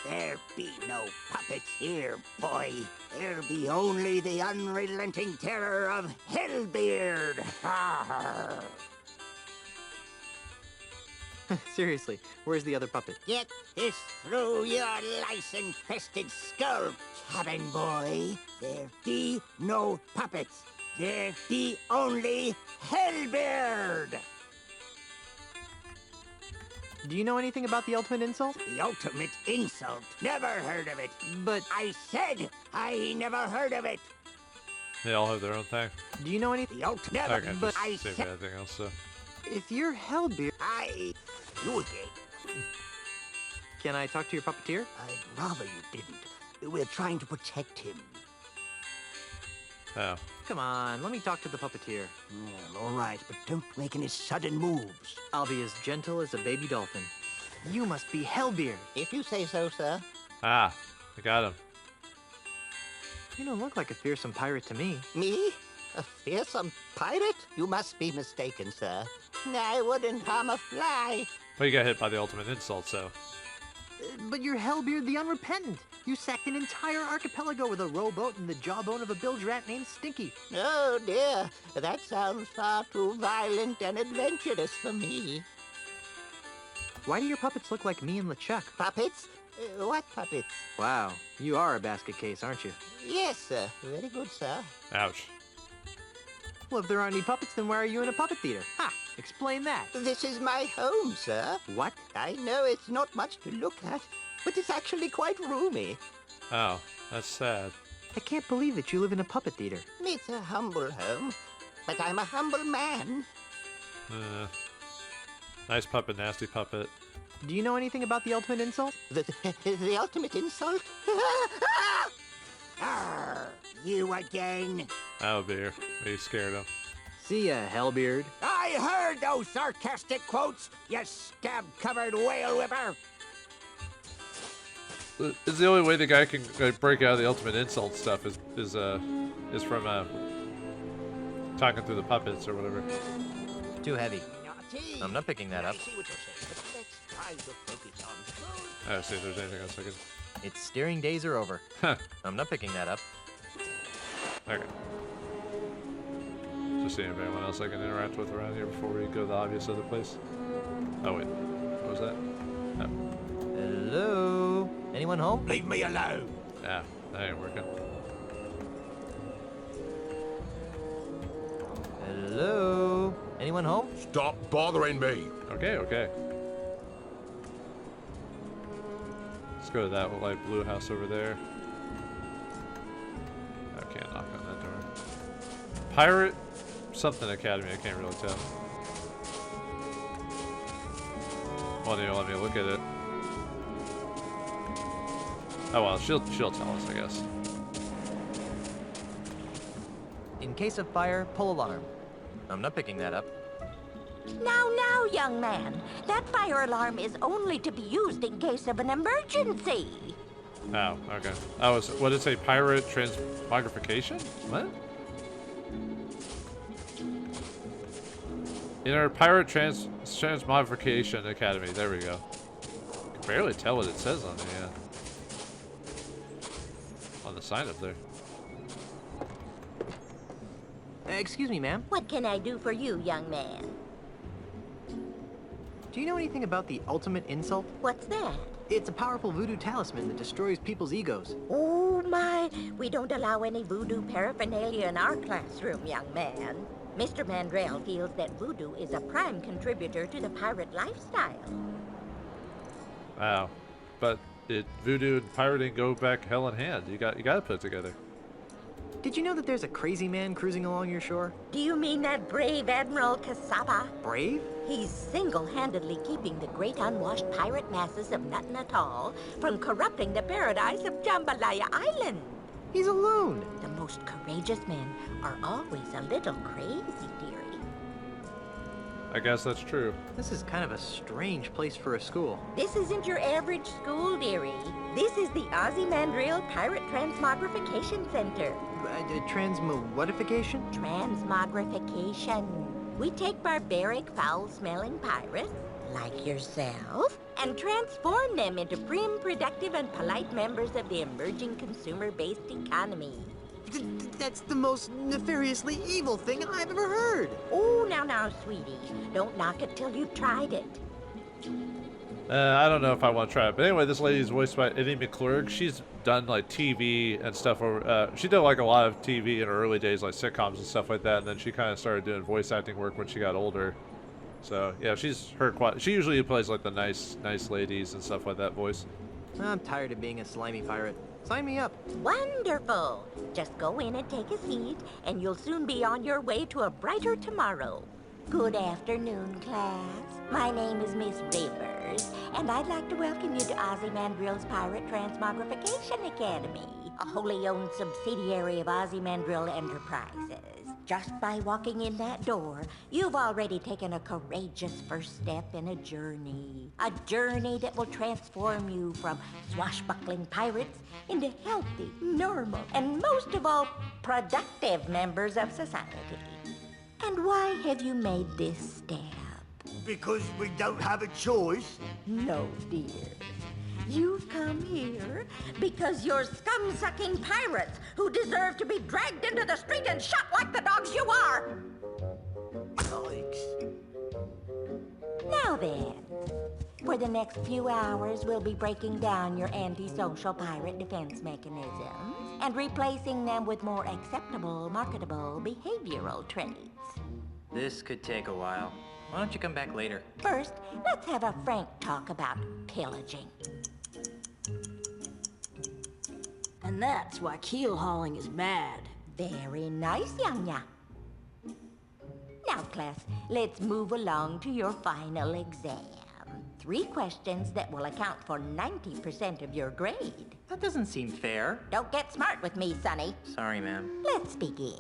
K: There be no puppets here, boy. There be only the unrelenting terror of Hellbeard. Arr!
B: Seriously, where's the other puppet?
K: Get this through your lice-infested skull, cabin boy. There be no puppets. There be only Hellbeard.
B: Do you know anything about the ultimate insult?
K: The ultimate insult? Never heard of it.
B: But
K: I said I never heard of it.
A: They all have their own thing.
B: do you know anything?
K: The ultimate.
A: I can't
B: but
A: just
K: I
A: save
K: said
A: anything else, so.
B: If you're Hellbeard,
K: you again.
B: can I talk to your puppeteer?
K: I'd rather you didn't. We're trying to protect him.
A: Oh.
B: Come on, let me talk to the puppeteer.
K: Well, all right, but don't make any sudden moves.
B: I'll be as gentle as a baby dolphin. You must be Hellbeard.
K: If you say so, sir.
A: Ah, I got him.
B: You don't look like a fearsome pirate to me.
K: Me? A fearsome pirate? You must be mistaken, sir. I wouldn't harm a fly.
A: Well, you got hit by the ultimate insult, so.
B: But you're Hellbeard the Unrepentant. You sacked an entire archipelago with a rowboat and the jawbone of a bilge rat named Stinky.
K: Oh, dear. That sounds far too violent and adventurous for me.
B: Why do your puppets look like me and LeChuck?
K: Puppets? What puppets?
B: Wow, you are a basket case, aren't you?
K: Yes, sir. Very good, sir.
A: Ouch.
B: Well, if there aren't any puppets, then why are you in a puppet theater? Ha! Explain that.
K: This is my home, sir.
B: What?
K: I know it's not much to look at, but it's actually quite roomy.
A: Oh, that's sad.
B: I can't believe that you live in a puppet theater.
K: It's a humble home, but I'm a humble man.
A: Nice puppet, nasty puppet.
B: Do you know anything about the ultimate insult?
K: The ultimate insult? Arr, you again?
A: Oh dear, we scared him.
B: See ya, Hellbeard.
K: I heard those sarcastic quotes, you scab-covered whale whipper.
A: Is the only way the guy can break out of the ultimate insult stuff is from talking through the puppets or whatever.
B: Too heavy. I'm not picking that up.
A: I see if there's anything else I can.
B: Its steering days are over. I'm not picking that up.
A: Okay. Just seeing if anyone else I can interact with around here before we go to the obvious other place. Oh wait, what was that? Oh.
B: Hello? Anyone home?
K: Leave me alone.
A: Yeah, that ain't working.
B: Hello? Anyone home?
H: Stop bothering me.
A: Okay, okay. Let's go to that light blue house over there. I can't knock on that door. Pirate something academy, I can't really tell. Well, you let me look at it. Oh well, she'll tell us, I guess.
B: In case of fire, pull alarm. I'm not picking that up.
L: Now, young man. That fire alarm is only to be used in case of an emergency.
A: Oh, okay. Oh, what did it say? Pirate transmogrification? What? In our Pirate Transmogrification Academy. There we go. I can barely tell what it says on the sign up there.
B: Excuse me, ma'am.
L: What can I do for you, young man?
B: Do you know anything about the ultimate insult?
L: What's that?
B: It's a powerful voodoo talisman that destroys people's egos.
L: Oh, my. We don't allow any voodoo paraphernalia in our classroom, young man. Mr. Mandrill feels that voodoo is a prime contributor to the pirate lifestyle.
A: Wow. But voodoo and pirating go back hell in hand. You got to put it together.
B: Did you know that there's a crazy man cruising along your shore?
L: Do you mean that brave Admiral Cassava?
B: Brave?
L: He's single-handedly keeping the great unwashed pirate masses of Nuttin Atoll from corrupting the paradise of Jambalaya Island.
B: He's a loon.
L: The most courageous men are always a little crazy, dearie.
A: I guess that's true.
B: This is kind of a strange place for a school.
L: This isn't your average school, dearie. This is the Ozzie Mandrill Pirate Transmogrification Center.
B: Transmodification?
L: Transmogrification. We take barbaric, foul-smelling pirates, like yourself, and transform them into prim, productive, and polite members of the emerging consumer-based economy.
B: That's the most nefariously evil thing I've ever heard.
L: Oh, now, sweetie. Don't knock it till you've tried it.
A: I don't know if I want to try it. But anyway, this lady is voiced by Eddie McClurg. She's done like TV and stuff. She did like a lot of TV in her early days, like sitcoms and stuff like that. And then she kind of started doing voice acting work when she got older. So yeah, she's heard quite. She usually plays like the nice ladies and stuff like that voice.
B: I'm tired of being a slimy pirate. Sign me up.
L: Wonderful. Just go in and take a seat, and you'll soon be on your way to a brighter tomorrow. Good afternoon, class. My name is Miss Rivers, and I'd like to welcome you to Ozzie Mandrill's Pirate Transmogrification Academy, a wholly owned subsidiary of Ozzie Mandrill Enterprises. Just by walking in that door, you've already taken a courageous first step in a journey that will transform you from swashbuckling pirates into healthy, normal, and most of all, productive members of society. And why have you made this step?
J: Because we don't have a choice.
L: No, dear. You've come here because you're scum-sucking pirates who deserve to be dragged into the street and shot like the dogs you are.
J: Yikes.
L: Now then, for the next few hours, we'll be breaking down your antisocial pirate defense mechanisms and replacing them with more acceptable, marketable behavioral traits.
B: This could take a while. Why don't you come back later?
L: First, let's have a frank talk about pillaging.
M: And that's why keel hauling is bad.
L: Very nice, Yanya. Now, class, let's move along to your final exam. 3 questions that will account for 90% of your grade.
B: That doesn't seem fair.
L: Don't get smart with me, Sonny.
B: Sorry, ma'am.
L: Let's begin.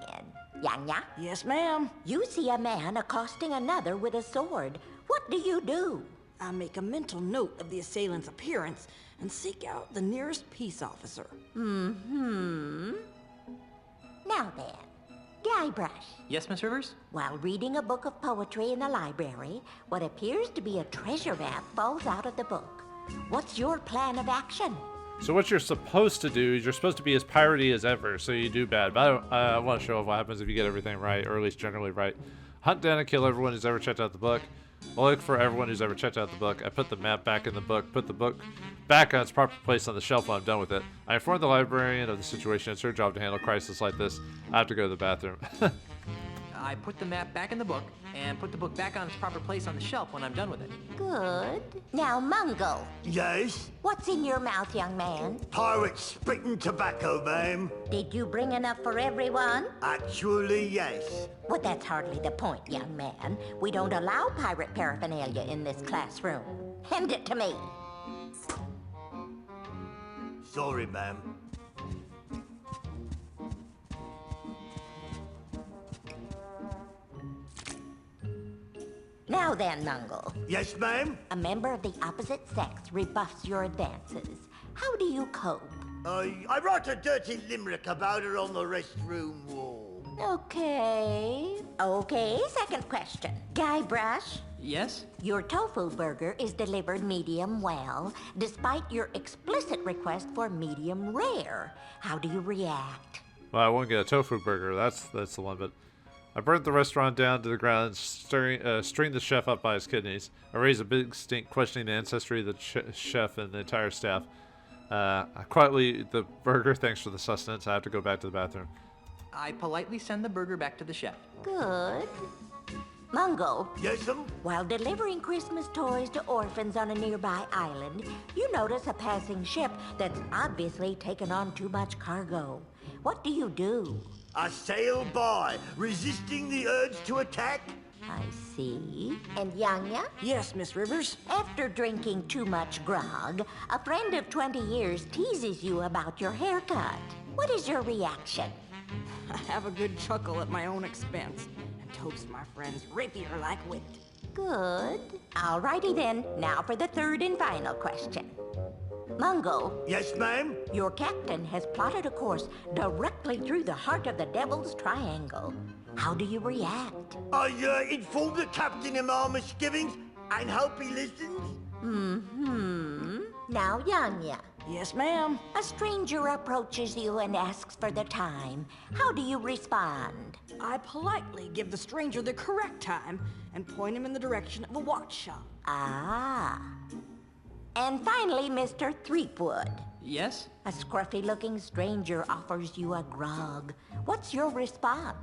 L: Yanya?
M: Yes, ma'am.
L: You see a man accosting another with a sword. What do?
M: I make a mental note of the assailant's appearance and seek out the nearest peace officer.
L: Mm-hmm. Now then, Guybrush.
B: Yes, Miss Rivers?
L: While reading a book of poetry in the library, what appears to be a treasure map falls out of the book. What's your plan of action?
A: So what you're supposed to do is you're supposed to be as piratey as ever, so you do bad. But I want to show off what happens if you get everything right, or at least generally right. Hunt down and kill everyone who's ever checked out the book. I'll look for everyone who's ever checked out the book. I put the map back in the book, put the book back on its proper place on the shelf when I'm done with it. I inform the librarian of the situation. It's her job to handle crisis like this. I have to go to the bathroom.
B: I put the map back in the book and put the book back on its proper place on the shelf when I'm done with it.
L: Good. Now, Mungo.
J: Yes?
L: What's in your mouth, young man?
J: Pirate spitting tobacco, ma'am.
L: Did you bring enough for everyone?
J: Actually, yes.
L: Well, that's hardly the point, young man. We don't allow pirate paraphernalia in this classroom. Hand it to me.
J: Sorry, ma'am.
L: Now then, Mungo.
J: Yes, ma'am?
L: A member of the opposite sex rebuffs your advances. How do you cope?
J: I wrote a dirty limerick about her on the restroom wall.
L: Okay, second question. Guybrush?
B: Yes?
L: Your tofu burger is delivered medium well, despite your explicit request for medium rare. How do you react?
A: Well, I won't get a tofu burger. That's the one, but I burnt the restaurant down to the ground and string the chef up by his kidneys. I raised a big stink questioning the ancestry of the chef and the entire staff. I quietly eat the burger, thanks for the sustenance. I have to go back to the bathroom.
B: I politely send the burger back to the chef.
L: Good. Mungo.
J: Yes'm?
L: While delivering Christmas toys to orphans on a nearby island, you notice a passing ship that's obviously taken on too much cargo. What do you do?
J: I sail by, resisting the urge to attack.
L: I see. And Yanya?
M: Yes, Miss Rivers?
L: After drinking too much grog, a friend of 20 years teases you about your haircut. What is your reaction?
M: I have a good chuckle at my own expense and toast my friend's rapier-like wit.
L: Good. Alrighty then. Now for the third and final question. Mungo.
J: Yes, ma'am?
L: Your captain has plotted a course directly through the heart of the Devil's Triangle. How do you react?
J: I inform the captain of my misgivings and hope he listens.
L: Mm-hmm. Now, Yanya.
M: Yes, ma'am.
L: A stranger approaches you and asks for the time. How do you respond?
M: I politely give the stranger the correct time and point him in the direction of a watch shop.
L: Ah. And finally, Mr. Threepwood.
B: Yes?
L: A scruffy-looking stranger offers you a grog. What's your response?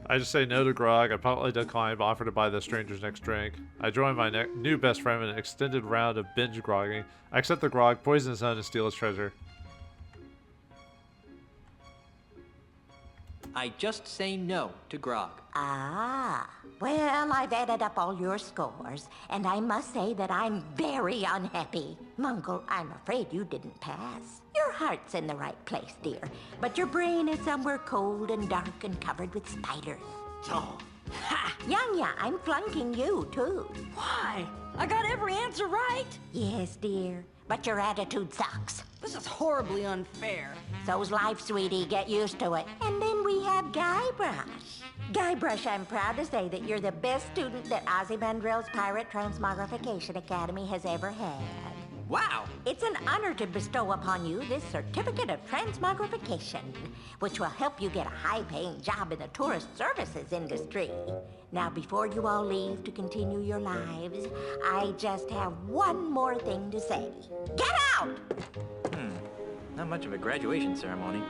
A: I just say no to grog. I politely decline, but offer to buy the stranger's next drink. I join my new best friend in an extended round of binge grogging. I accept the grog, poison his son, and steal his treasure.
B: I just say no to grog.
L: Ah. Well, I've added up all your scores, and I must say that I'm very unhappy. Mungo, I'm afraid you didn't pass. Your heart's in the right place, dear, but your brain is somewhere cold and dark and covered with spiders.
J: Oh.
L: Ha! Yanya, I'm flunking you, too.
M: Why? I got every answer right.
L: Yes, dear, but your attitude sucks.
M: This is horribly unfair.
L: So's life, sweetie. Get used to it. And then we have Guybrush. Guybrush, I'm proud to say that you're the best student that Ozzie Mandrill's Pirate Transmogrification Academy has ever had.
B: Wow!
L: It's an honor to bestow upon you this certificate of transmogrification, which will help you get a high-paying job in the tourist services industry. Now, before you all leave to continue your lives, I just have one more thing to say. Get out!
B: Not much of a graduation ceremony.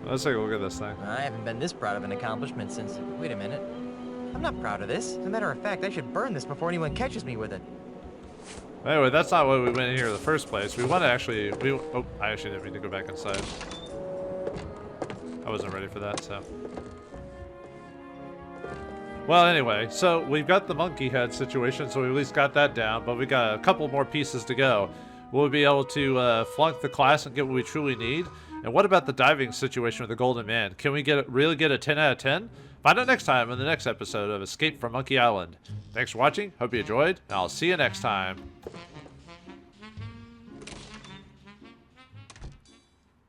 A: Let's take a look at this thing.
B: I haven't been this proud of an accomplishment since... Wait a minute. I'm not proud of this. As a matter of fact, I should burn this before anyone catches me with it.
A: Anyway, that's not why we went in here in the first place. We want to actually... Oh, I actually didn't mean to go back inside. I wasn't ready for that, so... Well, anyway, so we've got the monkey head situation, so we at least got that down, but we got a couple more pieces to go. We'll be able to flunk the class and get what we truly need. And what about the diving situation with the Golden Man? Can we really get a 10 out of 10? Find out next time in the next episode of Escape from Monkey Island. Thanks for watching. Hope you enjoyed. And I'll see you next time.